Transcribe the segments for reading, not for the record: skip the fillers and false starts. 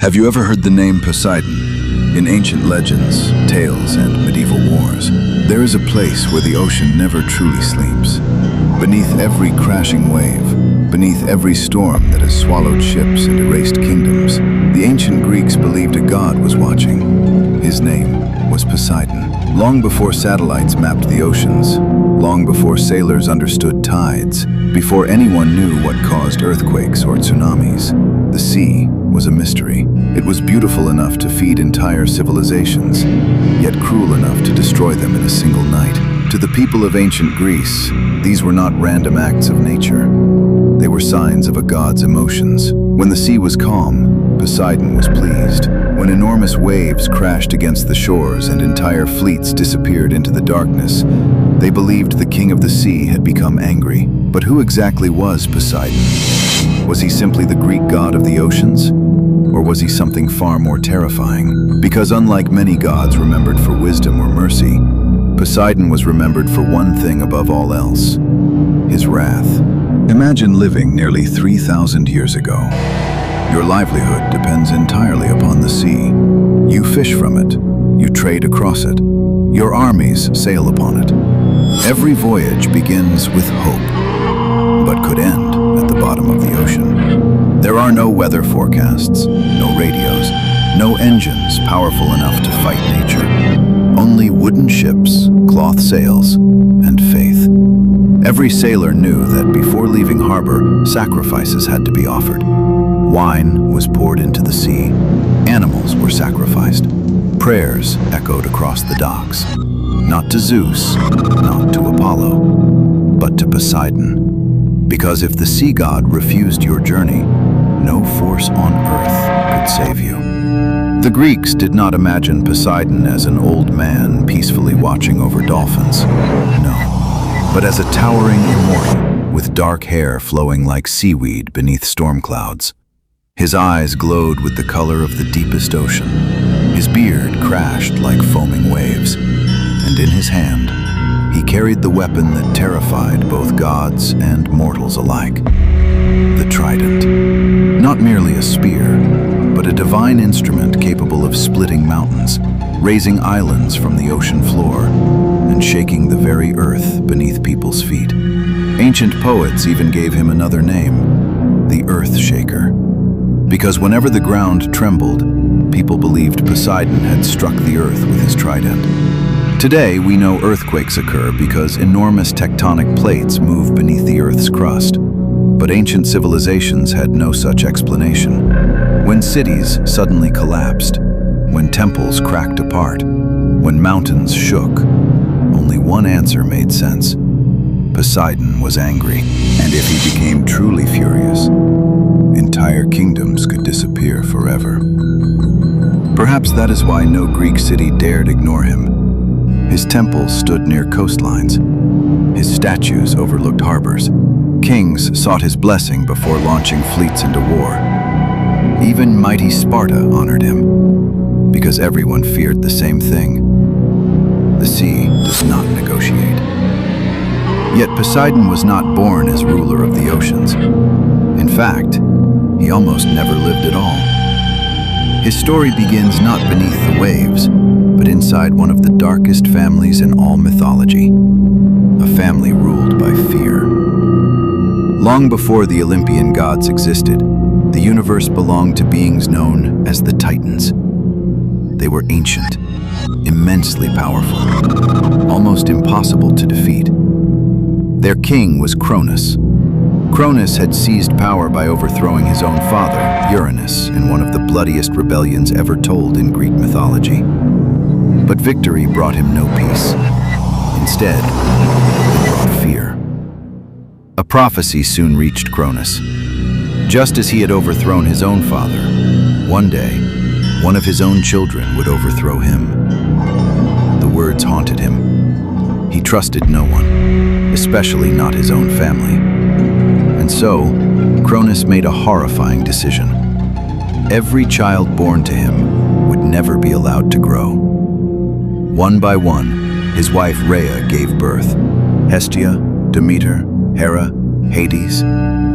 Have you ever heard the name Poseidon? In ancient legends, tales, and medieval wars, there is a place where the ocean never truly sleeps. Beneath every crashing wave, beneath every storm that has swallowed ships and erased kingdoms, the ancient Greeks believed a god was watching. His name was Poseidon. Long before satellites mapped the oceans, long before sailors understood tides, before anyone knew what caused earthquakes or tsunamis, the sea was a mystery. It was beautiful enough to feed entire civilizations, yet cruel enough to destroy them in a single night. To the people of ancient Greece, these were not random acts of nature. They were signs of a god's emotions. When the sea was calm, Poseidon was pleased. When enormous waves crashed against the shores and entire fleets disappeared into the darkness, they believed the king of the sea had become angry. But who exactly was Poseidon? Was he simply the Greek god of the oceans? Or was he something far more terrifying? Because unlike many gods remembered for wisdom or mercy, Poseidon was remembered for one thing above all else: his wrath. Imagine living nearly 3,000 years ago. Your livelihood depends entirely upon the sea. You fish from it, you trade across it, your armies sail upon it. Every voyage begins with hope, but could end at the bottom of the ocean. There are no weather forecasts, no radios, no engines powerful enough to fight nature. Only wooden ships, cloth sails, and faith. Every sailor knew that before leaving harbor, sacrifices had to be offered. Wine was poured into the sea. Animals were sacrificed. Prayers echoed across the docks. Not to Zeus, not to Apollo, but to Poseidon. Because if the sea god refused your journey, no force on earth could save you. The Greeks did not imagine Poseidon as an old man peacefully watching over dolphins. No, but as a towering immortal with dark hair flowing like seaweed beneath storm clouds. His eyes glowed with the color of the deepest ocean. His beard crashed like foaming waves, and in his hand, he carried the weapon that terrified both gods and mortals alike: the Trident. Not merely a spear, but a divine instrument capable of splitting mountains, raising islands from the ocean floor, and shaking the very earth beneath people's feet. Ancient poets even gave him another name: the Earth Shaker. Because whenever the ground trembled, people believed Poseidon had struck the earth with his trident. Today, we know earthquakes occur because enormous tectonic plates move beneath the Earth's crust. But ancient civilizations had no such explanation. When cities suddenly collapsed, when temples cracked apart, when mountains shook, only one answer made sense. Poseidon was angry, and if he became truly furious, entire kingdoms could disappear forever. Perhaps that is why no Greek city dared ignore him. His temples stood near coastlines. His statues overlooked harbors. Kings sought his blessing before launching fleets into war. Even mighty Sparta honored him, because everyone feared the same thing: the sea does not negotiate. Yet Poseidon was not born as ruler of the oceans. In fact, he almost never lived at all. His story begins not beneath the waves, but inside one of the darkest families in all mythology, a family ruled by fear. Long before the Olympian gods existed, the universe belonged to beings known as the Titans. They were ancient, immensely powerful, almost impossible to defeat. Their king was Cronus. Cronus had seized power by overthrowing his own father, Uranus, in one of the bloodiest rebellions ever told in Greek mythology. But victory brought him no peace. Instead, it brought fear. A prophecy soon reached Cronus. Just as he had overthrown his own father, one day, one of his own children would overthrow him. The words haunted him. He trusted no one, especially not his own family. And so, Cronus made a horrifying decision. Every child born to him would never be allowed to grow. One by one, his wife Rhea gave birth. Hestia, Demeter, Hera, Hades,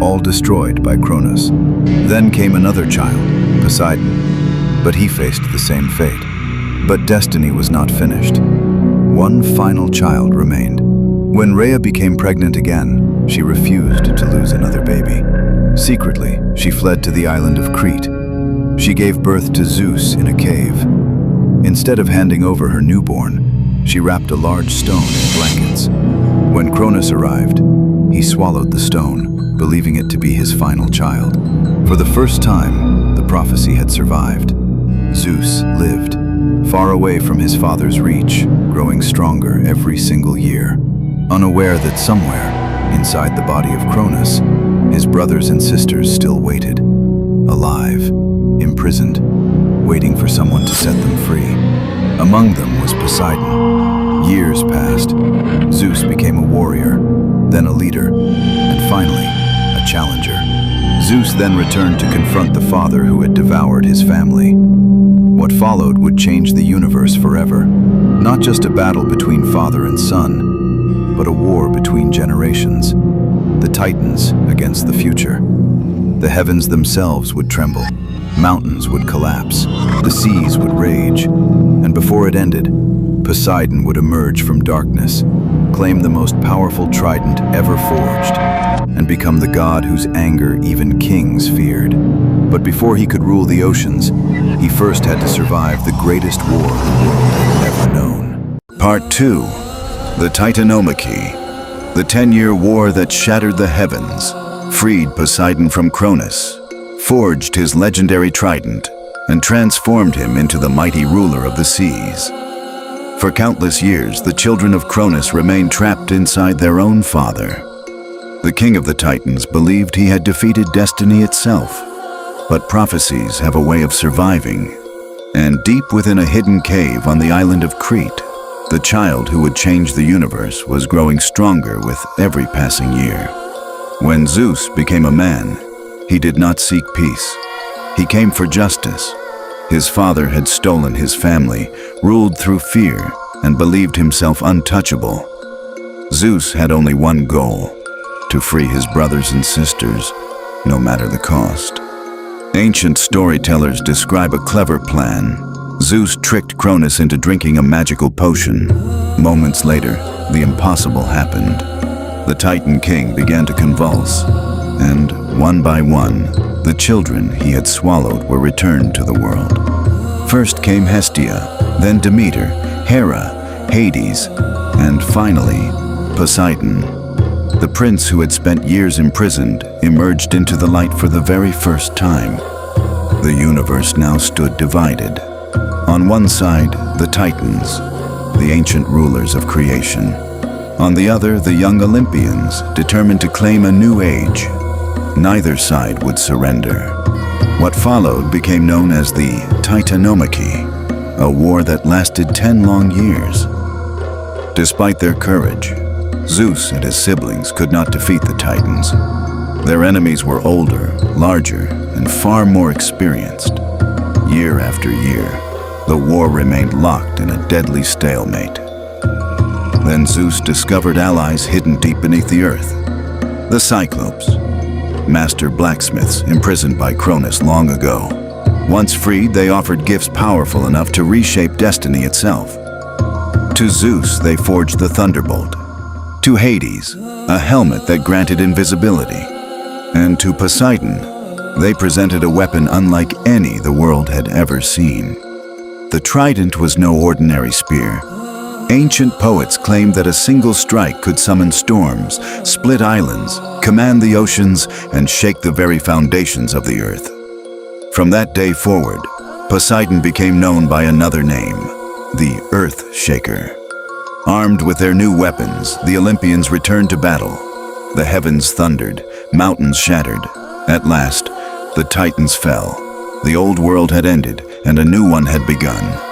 all destroyed by Cronus. Then came another child, Poseidon, but he faced the same fate. But destiny was not finished. One final child remained. When Rhea became pregnant again, she refused to lose another baby. Secretly, she fled to the island of Crete. She gave birth to Zeus in a cave. Instead of handing over her newborn, she wrapped a large stone in blankets. When Cronus arrived, he swallowed the stone, believing it to be his final child. For the first time, the prophecy had survived. Zeus lived, far away from his father's reach, growing stronger every single year, unaware that somewhere, inside the body of Cronus, his brothers and sisters still waited, alive, imprisoned, waiting for someone to set them free. Among them was Poseidon. Years passed. Zeus became a warrior, then a leader, and finally, a challenger. Zeus then returned to confront the father who had devoured his family. What followed would change the universe forever. Not just a battle between father and son, but a war between generations. The Titans against the future. The heavens themselves would tremble. Mountains would collapse. The seas would rage. And before it ended, Poseidon would emerge from darkness, claim the most powerful trident ever forged, and become the god whose anger even kings feared. But before he could rule the oceans, he first had to survive the greatest war the world had ever known. Part 2. The Titanomachy. The 10-year war that shattered the heavens, freed Poseidon from Cronus, forged his legendary trident, and transformed him into the mighty ruler of the seas. For countless years, the children of Cronus remained trapped inside their own father. The king of the Titans believed he had defeated destiny itself, but prophecies have a way of surviving. And deep within a hidden cave on the island of Crete, the child who would change the universe was growing stronger with every passing year. When Zeus became a man, he did not seek peace. He came for justice. His father had stolen his family, ruled through fear, and believed himself untouchable. Zeus had only one goal: to free his brothers and sisters, no matter the cost. Ancient storytellers describe a clever plan. Zeus tricked Cronus into drinking a magical potion. Moments later, the impossible happened. The Titan King began to convulse, and one by one, the children he had swallowed were returned to the world. First came Hestia, then Demeter, Hera, Hades, and finally, Poseidon. The prince who had spent years imprisoned emerged into the light for the very first time. The universe now stood divided. On one side, the Titans, the ancient rulers of creation. On the other, the young Olympians, determined to claim a new age. Neither side would surrender. What followed became known as the Titanomachy, a war that lasted 10 long years. Despite their courage, Zeus and his siblings could not defeat the Titans. Their enemies were older, larger, and far more experienced. Year after year, the war remained locked in a deadly stalemate. Then Zeus discovered allies hidden deep beneath the earth. The Cyclopes, master blacksmiths imprisoned by Cronus long ago. Once freed, they offered gifts powerful enough to reshape destiny itself. To Zeus, they forged the Thunderbolt. To Hades, a helmet that granted invisibility. And to Poseidon, they presented a weapon unlike any the world had ever seen. The Trident was no ordinary spear. Ancient poets claimed that a single strike could summon storms, split islands, command the oceans, and shake the very foundations of the earth. From that day forward, Poseidon became known by another name, the Earth Shaker. Armed with their new weapons, the Olympians returned to battle. The heavens thundered, mountains shattered. At last, the Titans fell. The old world had ended, and a new one had begun.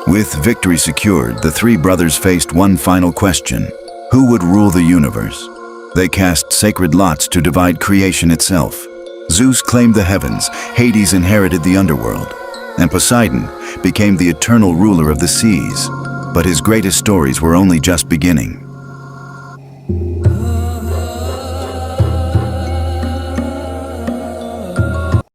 With victory secured, the three brothers faced one final question: who would rule the universe? They cast sacred lots to divide creation itself. Zeus claimed the heavens, Hades inherited the underworld, and Poseidon became the eternal ruler of the seas. But his greatest stories were only just beginning.